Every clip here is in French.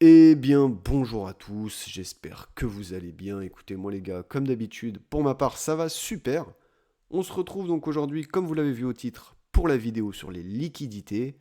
Eh bien, bonjour à tous, j'espère que vous allez bien. Écoutez-moi les gars, comme d'habitude, pour ma part, ça va super. On se retrouve donc aujourd'hui, comme vous l'avez vu au titre, pour la vidéo sur les liquidités.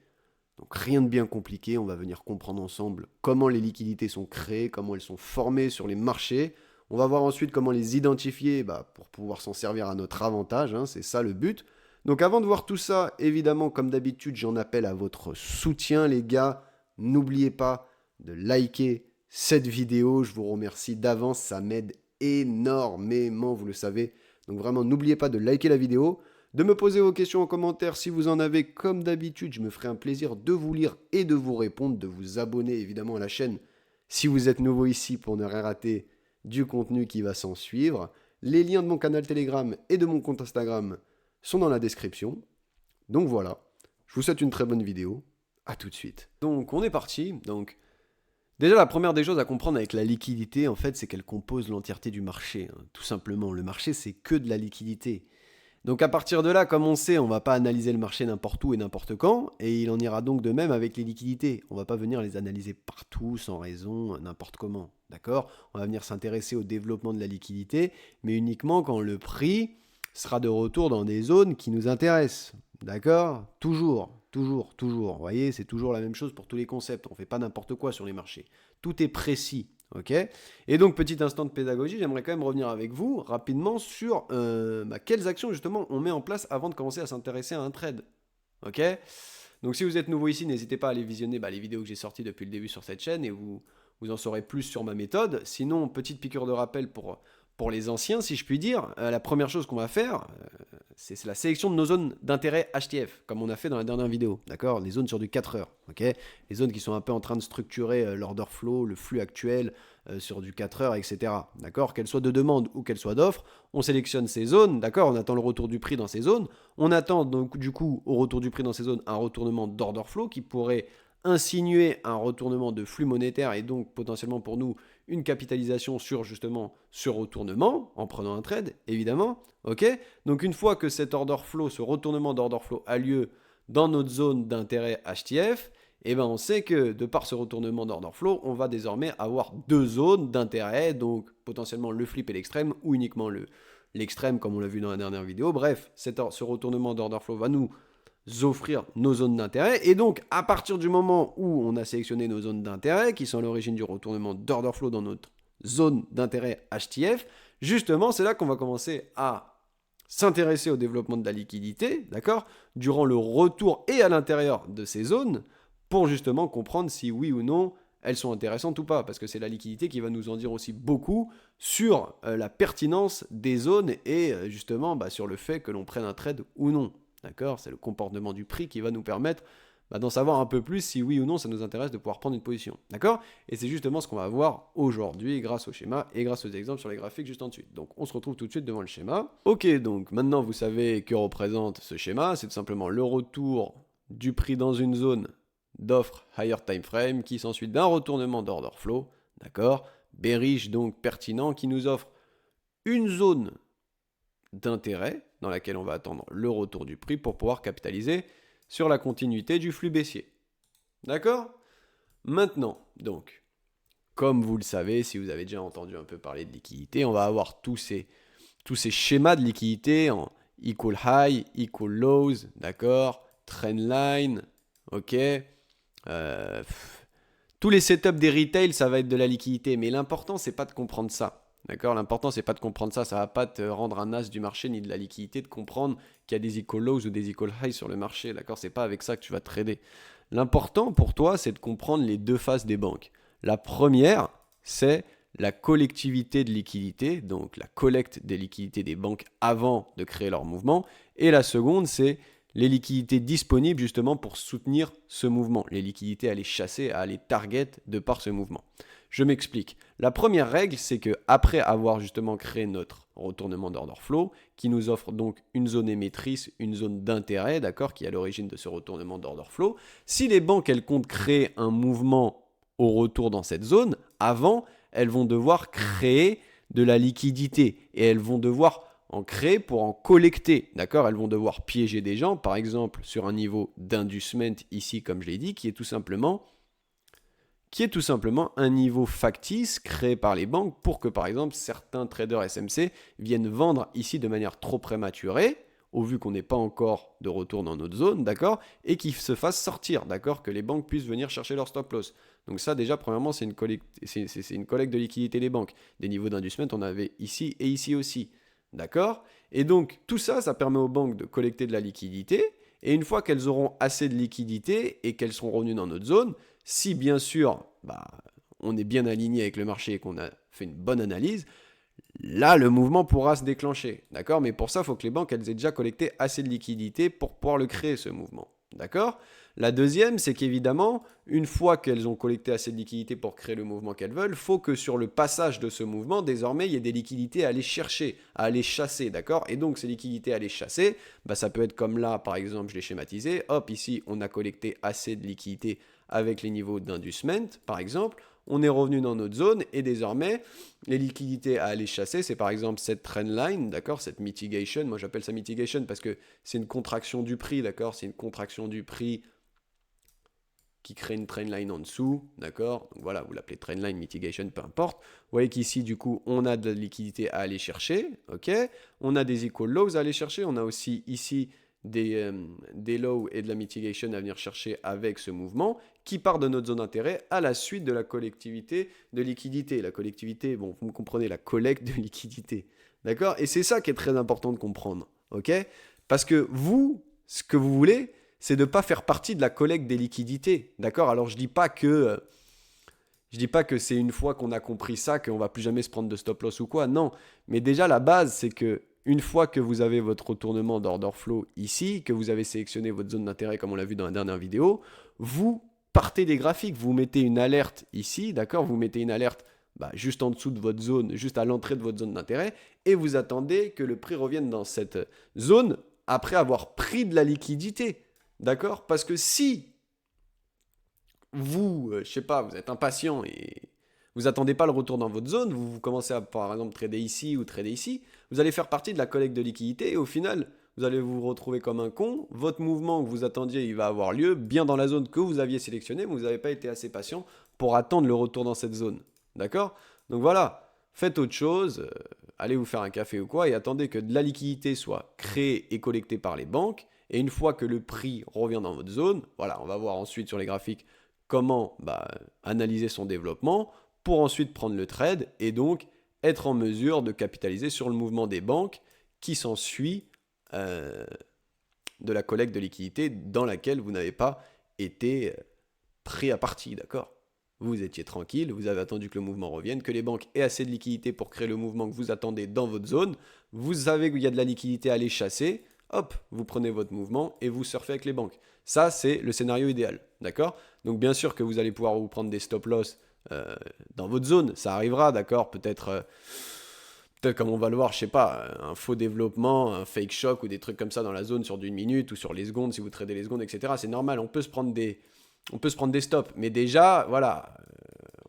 Donc rien de bien compliqué, on va venir comprendre ensemble comment les liquidités sont créées, comment elles sont formées sur les marchés. On va voir ensuite comment les identifier pour pouvoir s'en servir à notre avantage, hein, c'est ça le but. Donc avant de voir tout ça, évidemment, comme d'habitude, j'en appelle à votre soutien les gars. N'oubliez pas de liker cette vidéo, je vous remercie d'avance, ça m'aide énormément, vous le savez. Donc vraiment, n'oubliez pas de liker la vidéo, de me poser vos questions en commentaire si vous en avez. Comme d'habitude, je me ferai un plaisir de vous lire et de vous répondre, de vous abonner évidemment à la chaîne si vous êtes nouveau ici pour ne rien rater du contenu qui va s'en suivre. Les liens de mon canal Telegram et de mon compte Instagram sont dans la description. Donc voilà, je vous souhaite une très bonne vidéo. À tout de suite. Donc on est parti. Donc déjà, la première des choses à comprendre avec la liquidité, en fait, c'est qu'elle compose l'entièreté du marché, hein. Tout simplement, le marché, c'est que de la liquidité. Donc à partir de là, comme on sait, on ne va pas analyser le marché n'importe où et n'importe quand, et il en ira donc de même avec les liquidités. On ne va pas venir les analyser partout, sans raison, n'importe comment. D'accord? On va venir s'intéresser au développement de la liquidité, mais uniquement quand le prix sera de retour dans des zones qui nous intéressent. D'accord? Toujours, toujours, toujours. Vous voyez, c'est toujours la même chose pour tous les concepts. On ne fait pas n'importe quoi sur les marchés. Tout est précis. Ok? Et donc, petit instant de pédagogie, j'aimerais quand même revenir avec vous rapidement sur quelles actions justement on met en place avant de commencer à s'intéresser à un trade. Ok? Donc, si vous êtes nouveau ici, n'hésitez pas à aller visionner les vidéos que j'ai sorties depuis le début sur cette chaîne et vous en saurez plus sur ma méthode. Sinon, petite piqûre de rappel pour les anciens, si je puis dire. La première chose qu'on va faire, c'est la sélection de nos zones d'intérêt HTF, comme on a fait dans la dernière vidéo. D'accord? Les zones sur du 4 heures. Ok? Les zones qui sont un peu en train de structurer l'order flow, le flux actuel sur du 4 heures, etc. D'accord? Qu'elles soient de demande ou qu'elles soient d'offre, on sélectionne ces zones. D'accord? On attend le retour du prix dans ces zones. On attend donc du coup au retour du prix dans ces zones un retournement d'order flow qui pourrait insinuer un retournement de flux monétaire et donc potentiellement pour nous une capitalisation sur justement ce retournement en prenant un trade, évidemment. Ok? Donc une fois que cet order flow, ce retournement d'order flow a lieu dans notre zone d'intérêt HTF, eh ben on sait que de par ce retournement d'order flow, on va désormais avoir deux zones d'intérêt, donc potentiellement le flip et l'extrême, ou uniquement l'extrême comme on l'a vu dans la dernière vidéo. Bref, ce retournement d'order flow va nous offrir nos zones d'intérêt. Et donc, à partir du moment où on a sélectionné nos zones d'intérêt, qui sont à l'origine du retournement d'order flow dans notre zone d'intérêt HTF, justement, c'est là qu'on va commencer à s'intéresser au développement de la liquidité, d'accord, durant le retour et à l'intérieur de ces zones, pour justement comprendre si oui ou non elles sont intéressantes ou pas, parce que c'est la liquidité qui va nous en dire aussi beaucoup sur la pertinence des zones et justement sur le fait que l'on prenne un trade ou non. D'accord? C'est le comportement du prix qui va nous permettre d'en savoir un peu plus si oui ou non ça nous intéresse de pouvoir prendre une position. D'accord? Et c'est justement ce qu'on va voir aujourd'hui grâce au schéma et grâce aux exemples sur les graphiques juste en dessus. Donc on se retrouve tout de suite devant le schéma. Ok, donc maintenant vous savez que représente ce schéma. C'est tout simplement le retour du prix dans une zone d'offre higher time frame qui s'ensuit d'un retournement d'order flow. D'accord? Bearish donc pertinent qui nous offre une zone d'intérêt dans laquelle on va attendre le retour du prix pour pouvoir capitaliser sur la continuité du flux baissier. D'accord? Maintenant, donc, comme vous le savez, si vous avez déjà entendu un peu parler de liquidité, on va avoir tous ces schémas de liquidité en equal high, equal lows, d'accord? Trendline, ok? Euh, tous les setups des retail, ça va être de la liquidité, mais l'important, c'est pas de comprendre ça. D'accord? L'important, c'est pas de comprendre ça. Ça va pas te rendre un as du marché ni de la liquidité de comprendre qu'il y a des equal lows ou des equal highs sur le marché. D'accord? C'est pas avec ça que tu vas trader. L'important pour toi, c'est de comprendre les deux faces des banques. La première, c'est la collectivité de liquidité, donc la collecte des liquidités des banques avant de créer leur mouvement. Et la seconde, c'est les liquidités disponibles justement pour soutenir ce mouvement. Les liquidités à les chasser, à les target de par ce mouvement. Je m'explique. La première règle, c'est que après avoir justement créé notre retournement d'order flow, qui nous offre donc une zone émettrice, une zone d'intérêt, d'accord, qui est à l'origine de ce retournement d'order flow, si les banques, elles comptent créer un mouvement au retour dans cette zone, avant, elles vont devoir créer de la liquidité et elles vont devoir en créer pour en collecter, d'accord? Elles vont devoir piéger des gens, par exemple sur un niveau d'inducement ici, comme je l'ai dit, qui est tout simplement qui est tout simplement un niveau factice créé par les banques pour que, par exemple, certains traders SMC viennent vendre ici de manière trop prématurée, au vu qu'on n'est pas encore de retour dans notre zone, d'accord, et qu'ils se fassent sortir, d'accord, que les banques puissent venir chercher leur stop loss. Donc ça, déjà, premièrement, c'est une collecte de liquidité des banques. Des niveaux d'inducement, on avait ici et ici aussi, d'accord. Et donc, tout ça, ça permet aux banques de collecter de la liquidité, et une fois qu'elles auront assez de liquidité et qu'elles seront revenues dans notre zone, si bien sûr, on est bien aligné avec le marché et qu'on a fait une bonne analyse, là, le mouvement pourra se déclencher, d'accord? Mais pour ça, il faut que les banques elles aient déjà collecté assez de liquidités pour pouvoir le créer, ce mouvement, d'accord? La deuxième, c'est qu'évidemment, une fois qu'elles ont collecté assez de liquidités pour créer le mouvement qu'elles veulent, il faut que sur le passage de ce mouvement, désormais, il y ait des liquidités à aller chercher, à aller chasser, d'accord? Et donc, ces liquidités à aller chasser, ça peut être comme là, par exemple, je l'ai schématisé, hop, ici, on a collecté assez de liquidités avec les niveaux d'inducement, par exemple, on est revenu dans notre zone et désormais, les liquidités à aller chasser, c'est par exemple cette trendline, d'accord, cette mitigation, moi j'appelle ça mitigation parce que c'est une contraction du prix, d'accord, c'est une contraction du prix qui crée une trendline en dessous, d'accord, donc voilà, vous l'appelez trendline, mitigation, peu importe. Vous voyez qu'ici, du coup, on a de la liquidité à aller chercher, ok, on a des equal lows à aller chercher, on a aussi ici des lows et de la mitigation à venir chercher avec ce mouvement qui part de notre zone d'intérêt à la suite de la collectivité de liquidité. La collectivité, bon, vous me comprenez, la collecte de liquidité. D'accord? Et c'est ça qui est très important de comprendre. Ok? Parce que vous, ce que vous voulez, c'est de ne pas faire partie de la collecte des liquidités. D'accord? Alors je dis pas que c'est une fois qu'on a compris ça qu'on va plus jamais se prendre de stop loss ou quoi. Non. Mais déjà la base, c'est que une fois que vous avez votre retournement d'order flow ici, que vous avez sélectionné votre zone d'intérêt comme on l'a vu dans la dernière vidéo, vous partez des graphiques, vous mettez une alerte ici, d'accord? Vous mettez une alerte juste en dessous de votre zone, juste à l'entrée de votre zone d'intérêt, et vous attendez que le prix revienne dans cette zone après avoir pris de la liquidité, d'accord? Parce que si vous, je sais pas, vous êtes impatient et vous attendez pas le retour dans votre zone, vous commencez à par exemple trader ici ou trader ici, vous allez faire partie de la collecte de liquidité et au final, vous allez vous retrouver comme un con, votre mouvement que vous attendiez, il va avoir lieu bien dans la zone que vous aviez sélectionnée, mais vous n'avez pas été assez patient pour attendre le retour dans cette zone. D'accord? Donc voilà, faites autre chose, allez vous faire un café ou quoi et attendez que de la liquidité soit créée et collectée par les banques et une fois que le prix revient dans votre zone, voilà, on va voir ensuite sur les graphiques comment analyser son développement pour ensuite prendre le trade et donc être en mesure de capitaliser sur le mouvement des banques qui s'ensuit de la collecte de liquidités dans laquelle vous n'avez pas été pris à partie, d'accord? Vous étiez tranquille, vous avez attendu que le mouvement revienne, que les banques aient assez de liquidités pour créer le mouvement que vous attendez dans votre zone, vous savez qu'il y a de la liquidité à aller chasser, hop, vous prenez votre mouvement et vous surfez avec les banques. Ça, c'est le scénario idéal, d'accord? Donc bien sûr que vous allez pouvoir vous prendre des stop loss dans votre zone, ça arrivera, d'accord? Peut-être comme on va le voir, je sais pas, un faux développement, un fake shock ou des trucs comme ça dans la zone sur d'une minute ou sur les secondes, si vous tradez les secondes, etc. C'est normal, on peut se prendre des stops. Mais déjà, voilà,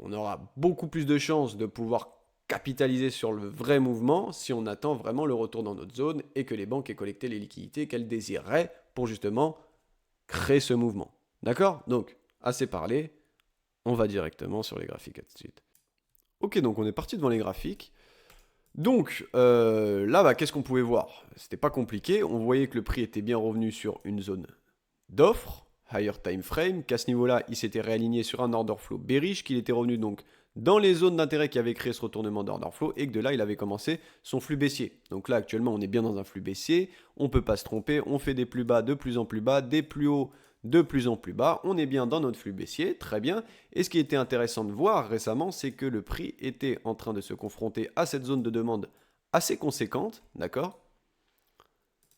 on aura beaucoup plus de chances de pouvoir capitaliser sur le vrai mouvement si on attend vraiment le retour dans notre zone et que les banques aient collecté les liquidités qu'elles désireraient pour justement créer ce mouvement. D'accord? Donc, assez parlé, on va directement sur les graphiques tout de suite. Ok, donc on est parti devant les graphiques. Donc là, qu'est-ce qu'on pouvait voir? C'était pas compliqué, on voyait que le prix était bien revenu sur une zone d'offre, higher time frame, qu'à ce niveau-là, il s'était réaligné sur un order flow bearish, qu'il était revenu donc dans les zones d'intérêt qui avaient créé ce retournement d'order flow et que de là, il avait commencé son flux baissier. Donc là, actuellement, on est bien dans un flux baissier, on ne peut pas se tromper, on fait des plus bas de plus en plus bas, des plus hauts de plus en plus bas, on est bien dans notre flux baissier, très bien. Et ce qui était intéressant de voir récemment, c'est que le prix était en train de se confronter à cette zone de demande assez conséquente, d'accord?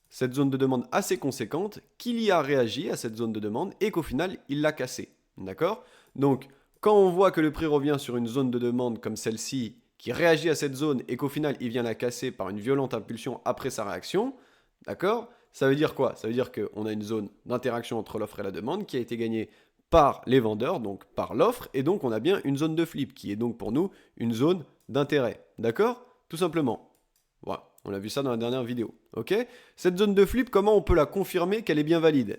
Cette zone de demande assez conséquente, qu'il y a réagi à cette zone de demande et qu'au final, il l'a cassée, d'accord? Donc, quand on voit que le prix revient sur une zone de demande comme celle-ci, qui réagit à cette zone et qu'au final, il vient la casser par une violente impulsion après sa réaction, d'accord? Ça veut dire quoi? Ça veut dire qu'on a une zone d'interaction entre l'offre et la demande qui a été gagnée par les vendeurs, donc par l'offre, et donc on a bien une zone de flip qui est donc pour nous une zone d'intérêt. D'accord? Tout simplement. Voilà, on a vu ça dans la dernière vidéo. Ok? Cette zone de flip, comment on peut la confirmer qu'elle est bien valide?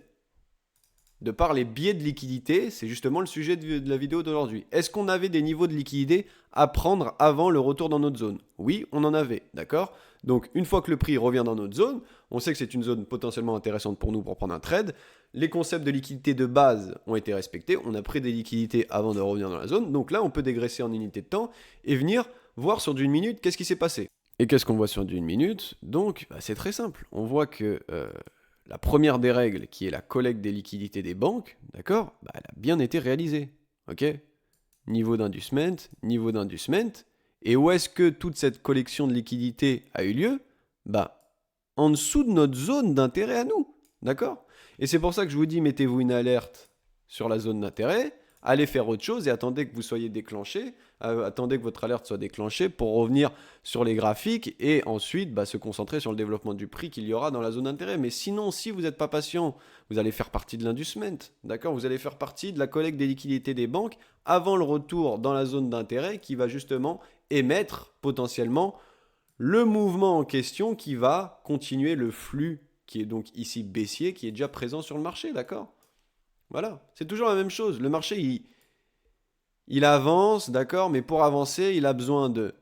de par les biais de liquidité, c'est justement le sujet de la vidéo d'aujourd'hui. Est-ce qu'on avait des niveaux de liquidité à prendre avant le retour dans notre zone? Oui, on en avait, d'accord? Donc une fois que le prix revient dans notre zone, on sait que c'est une zone potentiellement intéressante pour nous pour prendre un trade. Les concepts de liquidité de base ont été respectés, on a pris des liquidités avant de revenir dans la zone, donc là on peut dégraisser en unité de temps et venir voir sur du 1 minute qu'est-ce qui s'est passé. Et qu'est-ce qu'on voit sur du 1 minute? Donc c'est très simple, on voit que la première des règles, qui est la collecte des liquidités des banques, d'accord, elle a bien été réalisée, ok? Niveau d'inducement, niveau d'inducement, et où est-ce que toute cette collection de liquidités a eu lieu? En dessous de notre zone d'intérêt à nous, d'accord? Et c'est pour ça que je vous dis, mettez-vous une alerte sur la zone d'intérêt, allez faire autre chose et attendez que vous soyez déclenché, attendez que votre alerte soit déclenchée pour revenir sur les graphiques et ensuite se concentrer sur le développement du prix qu'il y aura dans la zone d'intérêt. Mais sinon, si vous n'êtes pas patient, vous allez faire partie de l'inducement, d'accord? Vous allez faire partie de la collecte des liquidités des banques avant le retour dans la zone d'intérêt qui va justement émettre potentiellement le mouvement en question qui va continuer le flux qui est donc ici baissier, qui est déjà présent sur le marché, d'accord? Voilà, c'est toujours la même chose. Le marché, il avance, d'accord, mais pour avancer, il a besoin de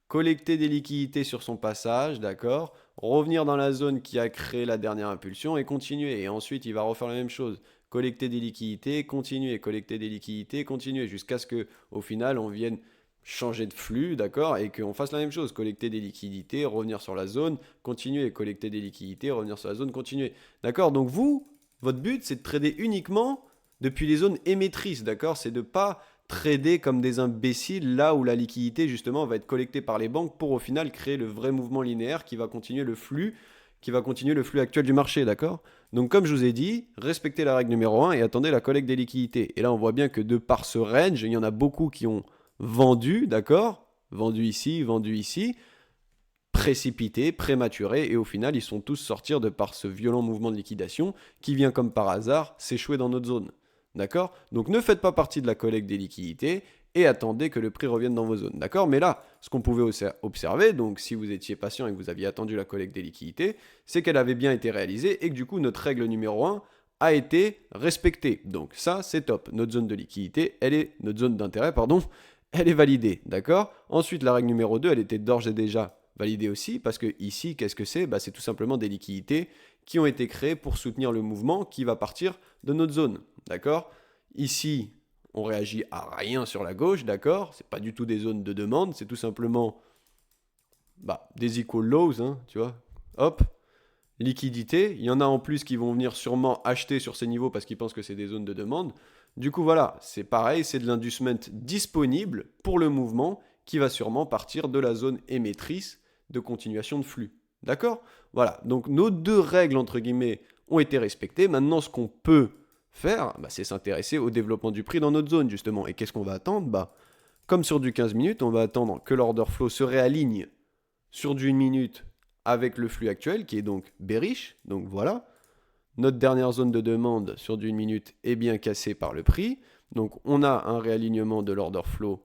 collecter des liquidités sur son passage, d'accord, revenir dans la zone qui a créé la dernière impulsion et continuer. Et ensuite, il va refaire la même chose. Collecter des liquidités, continuer, collecter des liquidités, continuer, jusqu'à ce qu'au final, on vienne changer de flux, d'accord, et qu'on fasse la même chose, collecter des liquidités, revenir sur la zone, continuer, collecter des liquidités, revenir sur la zone, continuer. D'accord? Donc vous, votre but, c'est de trader uniquement depuis les zones émettrices, d'accord? C'est de ne pas trader comme des imbéciles là où la liquidité, justement, va être collectée par les banques pour au final créer le vrai mouvement linéaire qui va continuer le flux, actuel du marché, d'accord? Donc comme je vous ai dit, respectez la règle numéro 1 et attendez la collecte des liquidités. Et là, on voit bien que de par ce range, il y en a beaucoup qui ont vendu, d'accord? Vendu ici, précipité, prématuré, et au final, ils sont tous sortis de par ce violent mouvement de liquidation qui vient comme par hasard s'échouer dans notre zone. D'accord? Donc ne faites pas partie de la collecte des liquidités et attendez que le prix revienne dans vos zones. D'accord? Mais là, ce qu'on pouvait observer, donc si vous étiez patient et que vous aviez attendu la collecte des liquidités, c'est qu'elle avait bien été réalisée et que du coup, notre règle numéro 1 a été respectée. Donc ça, c'est top. Notre zone de liquidité, notre zone d'intérêt, pardon, elle est validée, d'accord? Ensuite, la règle numéro 2, elle était d'ores et déjà validée aussi, parce que ici, qu'est-ce que c'est? C'est tout simplement des liquidités qui ont été créées pour soutenir le mouvement qui va partir de notre zone, d'accord? Ici, on réagit à rien sur la gauche, d'accord? C'est pas du tout des zones de demande, c'est tout simplement des equal lows, hein, tu vois? Hop, liquidité. Il y en a en plus qui vont venir sûrement acheter sur ces niveaux parce qu'ils pensent que c'est des zones de demande. Du coup, voilà, c'est pareil, c'est de l'inducement disponible pour le mouvement qui va sûrement partir de la zone émettrice de continuation de flux. D'accord? Voilà, donc nos deux règles, entre guillemets, ont été respectées. Maintenant, ce qu'on peut faire, c'est s'intéresser au développement du prix dans notre zone, justement. Et qu'est-ce qu'on va attendre? Comme sur du 15 minutes, on va attendre que l'order flow se réaligne sur du 1 minute avec le flux actuel, qui est donc bearish. Donc voilà, notre dernière zone de demande sur du 1 minute est bien cassée par le prix. Donc on a un réalignement de l'order flow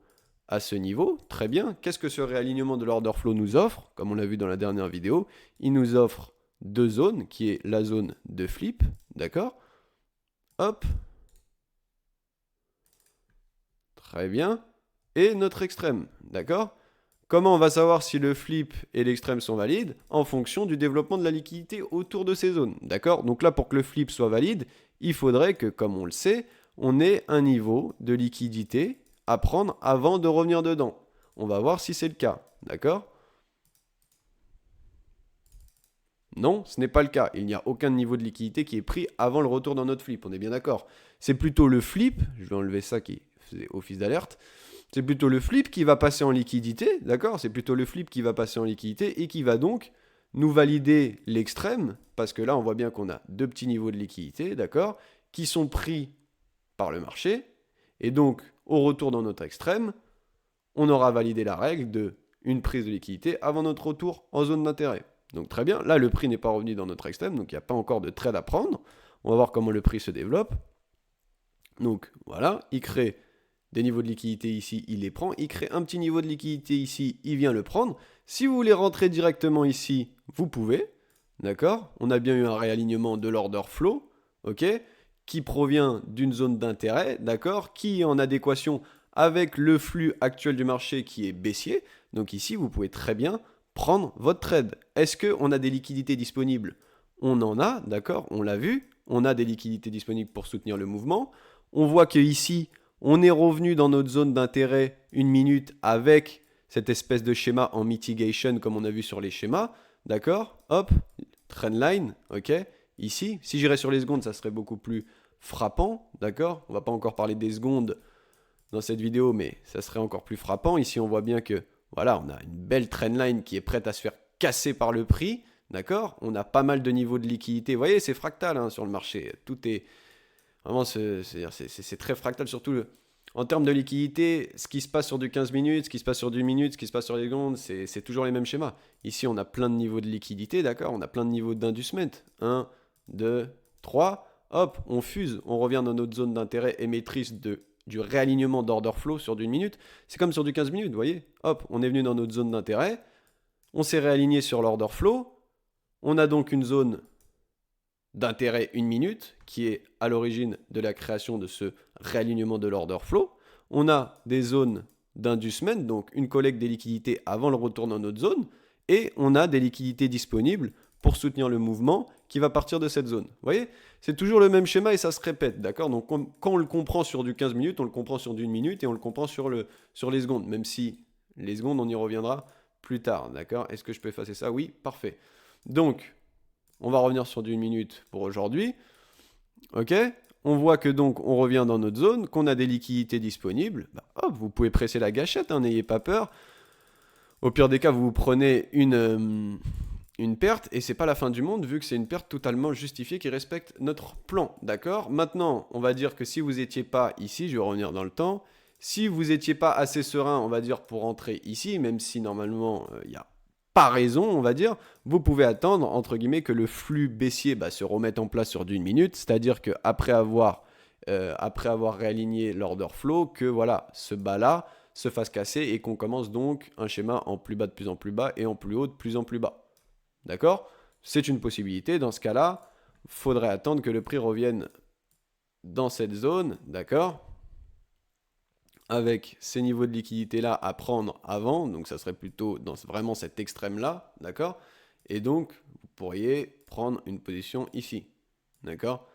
à ce niveau. Très bien. Qu'est-ce que ce réalignement de l'order flow nous offre? Comme on l'a vu dans la dernière vidéo, il nous offre deux zones, qui est la zone de flip, d'accord? Hop. Très bien. Et notre extrême, d'accord? Comment on va savoir si le flip et l'extrême sont valides? En fonction du développement de la liquidité autour de ces zones. D'accord? Donc là, pour que le flip soit valide, il faudrait que, comme on le sait, on ait un niveau de liquidité à prendre avant de revenir dedans. On va voir si c'est le cas. D'accord? Non, ce n'est pas le cas. Il n'y a aucun niveau de liquidité qui est pris avant le retour dans notre flip. On est bien d'accord. C'est plutôt le flip, je vais enlever ça qui faisait office d'alerte. C'est plutôt le flip qui va passer en liquidité, d'accord? C'est plutôt le flip qui va passer en liquidité et qui va donc nous valider l'extrême, parce que là, on voit bien qu'on a deux petits niveaux de liquidité, d'accord? Qui sont pris par le marché. Et donc, au retour dans notre extrême, on aura validé la règle de une prise de liquidité avant notre retour en zone d'intérêt. Donc très bien, là, le prix n'est pas revenu dans notre extrême, donc il n'y a pas encore de trade à prendre. On va voir comment le prix se développe. Donc voilà, il crée des niveaux de liquidité ici, il les prend. Il crée un petit niveau de liquidité ici, il vient le prendre. Si vous voulez rentrer directement ici, vous pouvez. D'accord? On a bien eu un réalignement de l'order flow, ok? qui provient d'une zone d'intérêt, d'accord, qui est en adéquation avec le flux actuel du marché qui est baissier. Donc ici, vous pouvez très bien prendre votre trade. Est-ce qu'on a des liquidités disponibles? On en a, d'accord, on l'a vu. On a des liquidités disponibles pour soutenir le mouvement. On voit qu'ici, on est revenu dans notre zone d'intérêt 1 minute avec cette espèce de schéma en mitigation comme on a vu sur les schémas. D'accord? Hop, trendline, ok? Ici, si j'irais sur les secondes, ça serait beaucoup plus frappant, d'accord? On va pas encore parler des secondes dans cette vidéo, mais ça serait encore plus frappant. Ici, on voit bien que, voilà, on a une belle trendline qui est prête à se faire casser par le prix, d'accord? On a pas mal de niveaux de liquidité. Vous voyez, c'est fractal hein, sur le marché. Tout est vraiment, c'est très fractal, surtout en termes de liquidité, ce qui se passe sur du 15 minutes, ce qui se passe sur du minute, ce qui se passe sur les secondes, c'est toujours les mêmes schémas. Ici, on a plein de niveaux de liquidité, d'accord? On a plein de niveaux d'inducement. 1, 2, 3, hop, on fuse, on revient dans notre zone d'intérêt émettrice du réalignement d'order flow sur du 1 minute. C'est comme sur du 15 minutes, vous voyez? Hop, on est venu dans notre zone d'intérêt, on s'est réaligné sur l'order flow, on a donc une zone d'intérêt 1 minute qui est à l'origine de la création de ce réalignement de l'order flow. On a des zones d'inducement, donc une collecte des liquidités avant le retour dans notre zone, et on a des liquidités disponibles pour soutenir le mouvement qui va partir de cette zone. Vous voyez, c'est toujours le même schéma et ça se répète, d'accord? Donc quand on le comprend sur du 15 minutes, on le comprend sur du 1 minute et on le comprend sur les secondes, même si les secondes, on y reviendra plus tard, d'accord? Est-ce que je peux effacer ça? Oui, parfait. Donc, on va revenir sur du 1 minute pour aujourd'hui, ok? On voit que donc on revient dans notre zone, qu'on a des liquidités disponibles. Bah, hop, vous pouvez presser la gâchette, hein, n'ayez pas peur. Au pire des cas, vous prenez une perte et c'est pas la fin du monde vu que c'est une perte totalement justifiée qui respecte notre plan, d'accord? Maintenant, on va dire que si vous n'étiez pas ici, je vais revenir dans le temps, si vous n'étiez pas assez serein, on va dire, pour entrer ici, même si normalement il n'y a pas raison, on va dire, vous pouvez attendre, entre guillemets, que le flux baissier se remette en place sur du 1 minute, c'est-à-dire qu'après avoir réaligné l'order flow, que voilà, ce bas-là se fasse casser et qu'on commence donc un schéma en plus bas de plus en plus bas et en plus haut de plus en plus bas. D'accord? C'est une possibilité. Dans ce cas-là, il faudrait attendre que le prix revienne dans cette zone, d'accord? Avec ces niveaux de liquidité-là à prendre avant, donc ça serait plutôt dans vraiment cet extrême-là, d'accord? Et donc, vous pourriez prendre une position ici, d'accord?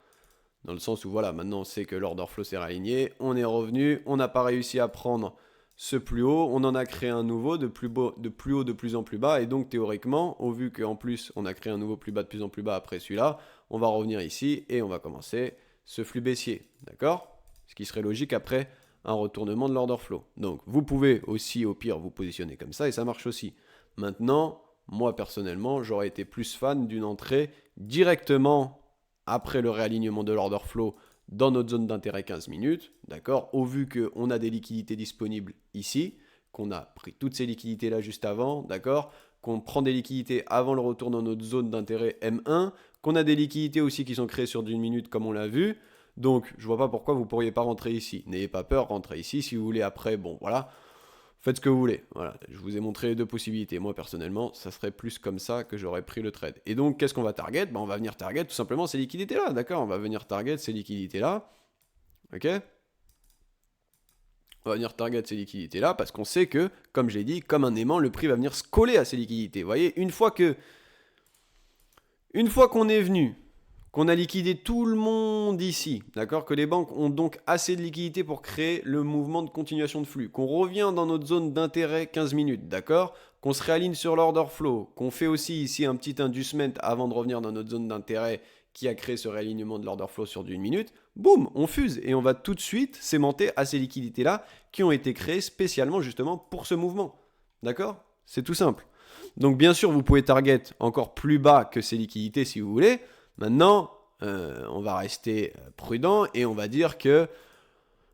Dans le sens où, voilà, maintenant on sait que l'order flow s'est réaligné, on est revenu, on n'a pas réussi à prendre ce plus haut, on en a créé un nouveau de plus haut de plus en plus bas, et donc théoriquement, au vu qu'en plus on a créé un nouveau plus bas de plus en plus bas après celui-là, on va revenir ici et on va commencer ce flux baissier, d'accord? Ce qui serait logique après un retournement de l'order flow. Donc vous pouvez aussi au pire vous positionner comme ça et ça marche aussi. Maintenant, moi personnellement, j'aurais été plus fan d'une entrée directement après le réalignement de l'order flow dans notre zone d'intérêt 15 minutes, d'accord? Au vu qu'on a des liquidités disponibles ici, qu'on a pris toutes ces liquidités là juste avant, d'accord? Qu'on prend des liquidités avant le retour dans notre zone d'intérêt M1, qu'on a des liquidités aussi qui sont créées sur du 1 minute comme on l'a vu. Donc, je vois pas pourquoi vous pourriez pas rentrer ici. N'ayez pas peur, rentrez ici si vous voulez après, bon voilà. Faites ce que vous voulez. Voilà, je vous ai montré les deux possibilités. Moi, personnellement, ça serait plus comme ça que j'aurais pris le trade. Et donc, qu'est-ce qu'on va target? On va venir target tout simplement ces liquidités-là, d'accord? On va venir target ces liquidités-là. Ok? On va venir target ces liquidités-là parce qu'on sait que, comme j'ai dit, comme un aimant, le prix va venir se coller à ces liquidités. Vous voyez, une fois qu'on est venu, qu'on a liquidé tout le monde ici, d'accord, que les banques ont donc assez de liquidités pour créer le mouvement de continuation de flux, qu'on revient dans notre zone d'intérêt 15 minutes, d'accord, qu'on se réaligne sur l'order flow, qu'on fait aussi ici un petit inducement avant de revenir dans notre zone d'intérêt qui a créé ce réalignement de l'order flow sur du 1 minute, boum, on fuse et on va tout de suite s'aimanter à ces liquidités-là qui ont été créées spécialement justement pour ce mouvement, d'accord? C'est tout simple. Donc bien sûr, vous pouvez target encore plus bas que ces liquidités si vous voulez. Maintenant, on va rester prudent et on va dire que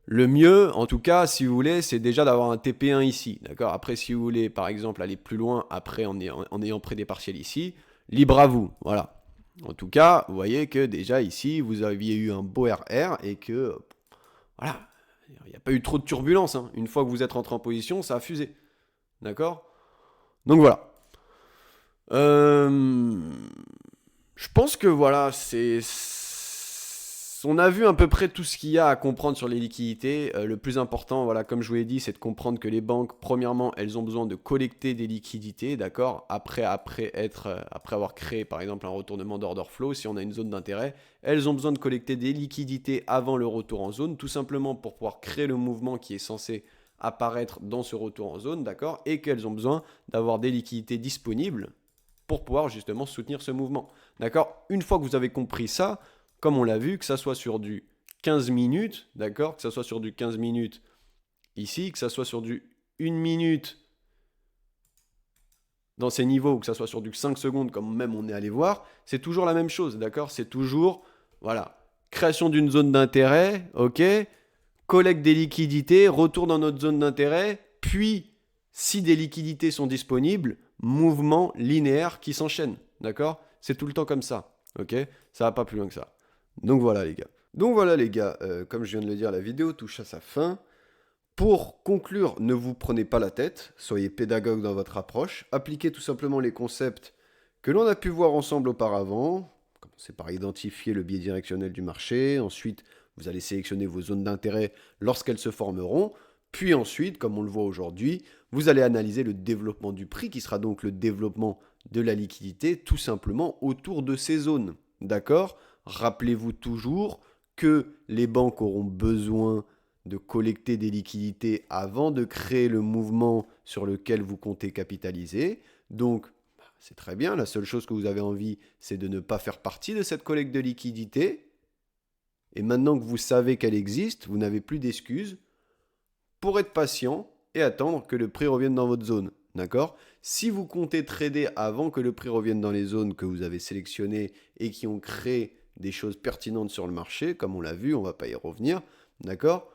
le mieux, en tout cas, si vous voulez, c'est déjà d'avoir un TP1 ici. D'accord? Après, si vous voulez, par exemple, aller plus loin, après, en ayant pris des partiels ici, libre à vous. Voilà. En tout cas, vous voyez que déjà ici, vous aviez eu un beau RR et que, voilà, il n'y a pas eu trop de turbulence. Hein. Une fois que vous êtes rentré en position, ça a fusé. D'accord? Donc voilà. Je pense que voilà, c'est On a vu à peu près tout ce qu'il y a à comprendre sur les liquidités. Le plus important, voilà, comme je vous l'ai dit, c'est de comprendre que les banques, premièrement, elles ont besoin de collecter des liquidités, d'accord? Après avoir créé, par exemple, un retournement d'order flow, si on a une zone d'intérêt, elles ont besoin de collecter des liquidités avant le retour en zone, tout simplement pour pouvoir créer le mouvement qui est censé apparaître dans ce retour en zone, d'accord? Et qu'elles ont besoin d'avoir des liquidités disponibles pour pouvoir justement soutenir ce mouvement, d'accord? Une fois que vous avez compris ça, comme on l'a vu, que ça soit sur du 15 minutes, d'accord? Que ça soit sur du 15 minutes ici, que ça soit sur du 1 minute dans ces niveaux, ou que ça soit sur du 5 secondes, comme même on est allé voir, c'est toujours la même chose, d'accord? C'est toujours, voilà, création d'une zone d'intérêt, ok? Collecte des liquidités, retour dans notre zone d'intérêt, puis, si des liquidités sont disponibles, mouvement linéaire qui s'enchaîne, d'accord? C'est tout le temps comme ça, ok? Ça va pas plus loin que ça. Donc voilà les gars, comme je viens de le dire, la vidéo touche à sa fin. Pour conclure, ne vous prenez pas la tête, soyez pédagogue dans votre approche, appliquez tout simplement les concepts que l'on a pu voir ensemble auparavant. Commencez par identifier le biais directionnel du marché, ensuite vous allez sélectionner vos zones d'intérêt lorsqu'elles se formeront, puis ensuite, comme on le voit aujourd'hui, vous allez analyser le développement du prix, qui sera donc le développement de la liquidité, tout simplement autour de ces zones. D'accord? Rappelez-vous toujours que les banques auront besoin de collecter des liquidités avant de créer le mouvement sur lequel vous comptez capitaliser. Donc, c'est très bien. La seule chose que vous avez envie, c'est de ne pas faire partie de cette collecte de liquidités. Et maintenant que vous savez qu'elle existe, vous n'avez plus d'excuses pour être patient et attendre que le prix revienne dans votre zone. D'accord? Si vous comptez trader avant que le prix revienne dans les zones que vous avez sélectionnées et qui ont créé des choses pertinentes sur le marché, comme on l'a vu, on ne va pas y revenir, d'accord?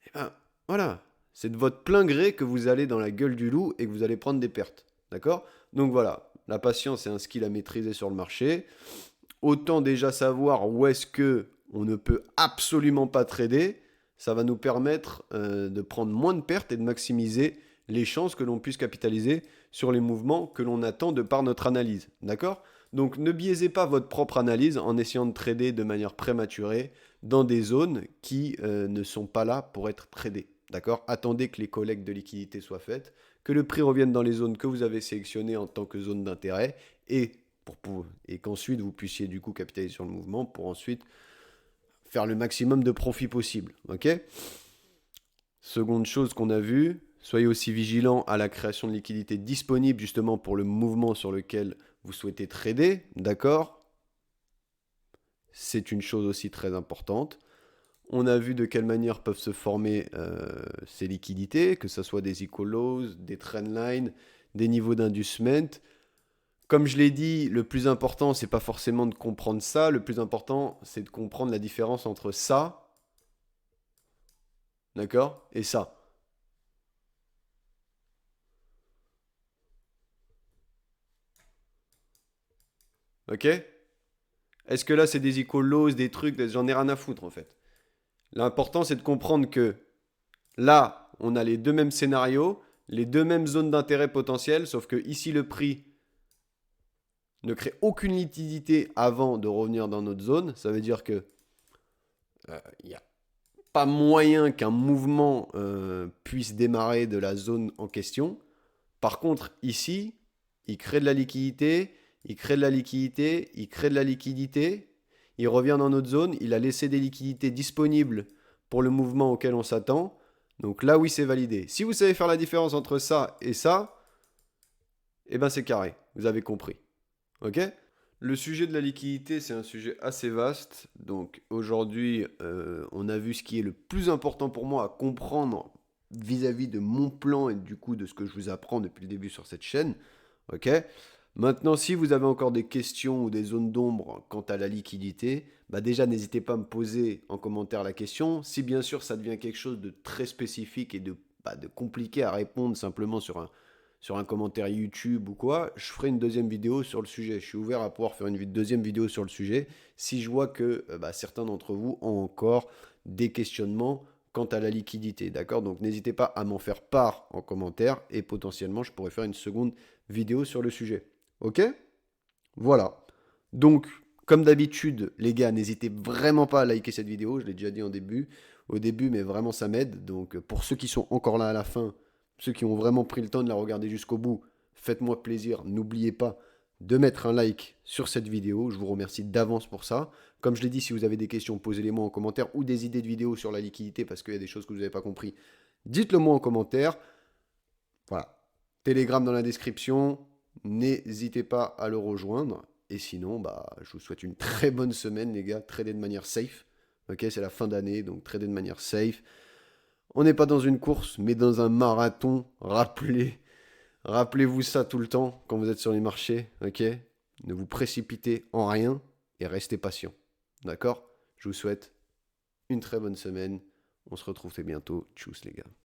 Et ben voilà, c'est de votre plein gré que vous allez dans la gueule du loup et que vous allez prendre des pertes. D'accord? Donc voilà, la patience est un skill à maîtriser sur le marché. Autant déjà savoir où est-ce que on ne peut absolument pas trader, ça va nous permettre de prendre moins de pertes et de maximiser les chances que l'on puisse capitaliser sur les mouvements que l'on attend de par notre analyse. D'accord? Donc ne biaisez pas votre propre analyse en essayant de trader de manière prématurée dans des zones qui ne sont pas là pour être tradées. D'accord? Attendez que les collectes de liquidités soient faites, que le prix revienne dans les zones que vous avez sélectionnées en tant que zone d'intérêt et qu'ensuite vous puissiez du coup capitaliser sur le mouvement pour ensuite faire le maximum de profit possible. Ok? Seconde chose qu'on a vue, soyez aussi vigilant à la création de liquidités disponibles justement pour le mouvement sur lequel vous souhaitez trader. D'accord? C'est une chose aussi très importante. On a vu de quelle manière peuvent se former ces liquidités, que ce soit des equal lows, des trendlines, des niveaux d'inducement. Comme je l'ai dit, le plus important, c'est pas forcément de comprendre ça. Le plus important, c'est de comprendre la différence entre ça, d'accord, et ça. Ok? Est-ce que là, c'est des equal lows, des trucs, j'en ai rien à foutre en fait. L'important, c'est de comprendre que là, on a les deux mêmes scénarios, les deux mêmes zones d'intérêt potentielles, sauf que ici, le prix ne crée aucune liquidité avant de revenir dans notre zone. Ça veut dire que il n'y a pas moyen qu'un mouvement puisse démarrer de la zone en question. Par contre, ici, il crée de la liquidité, il crée de la liquidité, il crée de la liquidité, il revient dans notre zone, il a laissé des liquidités disponibles pour le mouvement auquel on s'attend. Donc là, oui, c'est validé. Si vous savez faire la différence entre ça et ça, eh ben c'est carré, vous avez compris. Ok? Le sujet de la liquidité, c'est un sujet assez vaste. Donc aujourd'hui, on a vu ce qui est le plus important pour moi à comprendre vis-à-vis de mon plan et du coup de ce que je vous apprends depuis le début sur cette chaîne. Ok? Maintenant, si vous avez encore des questions ou des zones d'ombre quant à la liquidité, bah déjà n'hésitez pas à me poser en commentaire la question. Si bien sûr ça devient quelque chose de très spécifique et de compliqué à répondre simplement sur un commentaire YouTube ou quoi, je ferai une deuxième vidéo sur le sujet. Je suis ouvert à pouvoir faire une deuxième vidéo sur le sujet si je vois que certains d'entre vous ont encore des questionnements quant à la liquidité. D'accord? Donc n'hésitez pas à m'en faire part en commentaire et potentiellement je pourrais faire une seconde vidéo sur le sujet. Ok? Voilà. Donc, Comme d'habitude, les gars, n'hésitez vraiment pas à liker cette vidéo, je l'ai déjà dit au début, mais vraiment ça m'aide. Donc pour ceux qui sont encore là à la fin, ceux qui ont vraiment pris le temps de la regarder jusqu'au bout, faites-moi plaisir, n'oubliez pas de mettre un like sur cette vidéo, je vous remercie d'avance pour ça. Comme je l'ai dit, si vous avez des questions, posez-les moi en commentaire ou des idées de vidéos sur la liquidité parce qu'il y a des choses que vous n'avez pas compris, dites-le moi en commentaire. Voilà, Telegram dans la description, n'hésitez pas à le rejoindre. Et sinon, bah, je vous souhaite une très bonne semaine, les gars. Tradez de manière safe. Ok, c'est la fin d'année, donc tradez de manière safe. On n'est pas dans une course, mais dans un marathon. Rappelez-vous ça tout le temps quand vous êtes sur les marchés. Ok, ne vous précipitez en rien et restez patient. D'accord? Je vous souhaite une très bonne semaine. On se retrouve très bientôt. Tchuss, les gars.